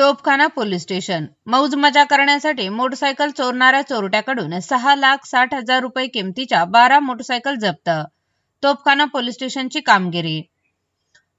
तोफखाना police station मौज मजा करण्यासाठी मोटरसायकल चोरणाऱ्या चोरट्याकडून 6,60,000 रुपये किमतीच्या 12 मोटरसायकल जप्त. तोफखाना पोलीस स्टेशनची कामगिरी.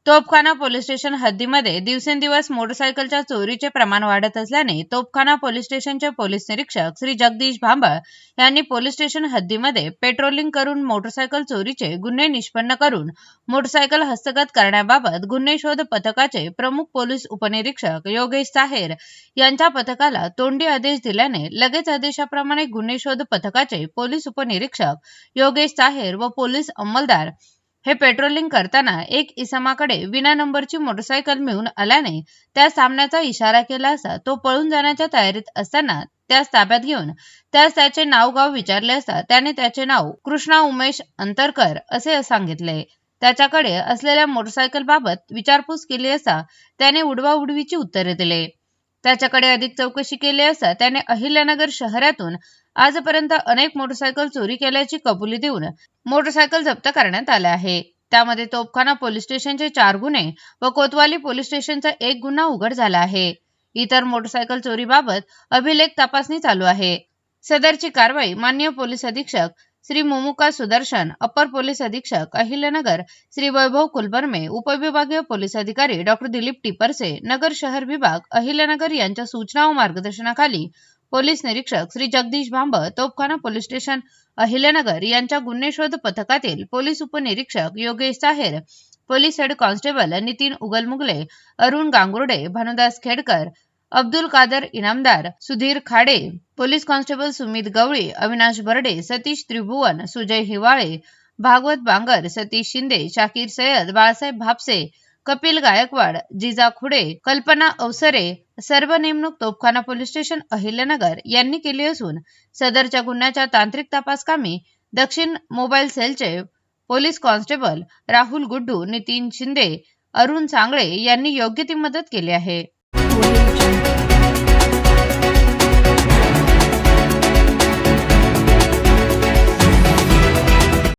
तोफखाना पोलीस स्टेशन हद्दीमध्ये दिवसेंदिवस मोटरसायकलच्या चोरीचे प्रमाण वाढत असल्याने तोफखाना पोलीस स्टेशनचे पोलीस निरीक्षक श्री जगदीश भांबळ यांनी पोलीस स्टेशन हद्दीमध्ये पेट्रोलिंग करून मोटरसायकल चोरीचे गुन्हे निष्पन्न करून मोटरसायकल हस्तगत करण्याबाबत गुन्हे शोध पथकाचे प्रमुख पोलीस उपनिरीक्षक योगेश साहेर यांच्या पथकाला तोंडी आदेश दिल्याने लगेच आदेशाप्रमाणे गुन्हे शोध पथकाचे पोलीस उपनिरीक्षक योगेश साहेर व पोलीस अंमलदार हे पेट्रोलिंग करताना एक इसमाकडे विना नंबरची मोटरसायकल मिळून आल्याने त्या सामन्याचा इशारा केला असता तो पळून जाण्याच्या तयारीत असताना त्यास ताब्यात घेऊन त्यास त्याचे नाव गाव विचारले असता त्याने त्याचे नाव कृष्णा उमेश अंतरकर असे सांगितले. त्याच्याकडे असलेल्या मोटरसायकल बाबत विचारपूस केली असता त्याने उडवाउडवीची उत्तरे दिले. त्याच्याकडे अधिक चौकशी केली असता त्याने अहिल्यानगर शहरातून आजपर्यंत अनेक मोटरसायकल चोरी केल्याची कबुली देऊन मोटरसायकल जप्त करण्यात आल्या आहे. त्यामध्ये तोफखाना पोलीस स्टेशनचे 4 गुन्हे व कोतवाली पोलीस स्टेशनचा 1 गुन्हा उघड झाला आहे. इतर मोटरसायकल चोरीबाबत अभिलेख तपासणी चालू आहे. सदरची कारवाई माननीय पोलीस अधीक्षक श्री मुमुका सुदर्शन, अपर पोलीस अधीक्षक अहिल्यानगर श्री वैभव कुलबर्मे, उपविभागीय पोलीस अधिकारी डॉ. दिलीप टिपरसे, नगर शहर विभाग अहिल्यानगर यांच्या सूचना व मार्गदर्शनाखाली पोलीस निरीक्षक श्री जगदीश भांबळ, तोफखाना पोलीस स्टेशन अहिल्यानगर यांच्या गुन्हे शोध पथकातील पोलीस उपनिरीक्षक Yogesh Saher, police head constable Nitin Ugalmugale, Arun Gangurde, Bhanudas Khedkar, Abdul Kadar Inamdar, Sudhir Khade, police constable Sumit Gawali, Avinash Barde, Satish Tribhuvan, Sujay Hiwale, Bhagwat Bangar, Satish Shinde, Shakir Sayyad, Balasaheb Bhapse, Kapil Gaikwad, Jija Khude, Kalpana Awsare सर्व नेमणूक तोफखाना पोलीस स्टेशन अहिल्यानगर यांनी केली असून सदरच्या गुन्ह्याच्या तांत्रिक तपासकामी दक्षिण मोबाईल सेलचे पोलीस कॉन्स्टेबल राहुल गुड्डू, नितीन शिंदे, अरुण सांगळे यांनी योग्य ती मदत केली आहे.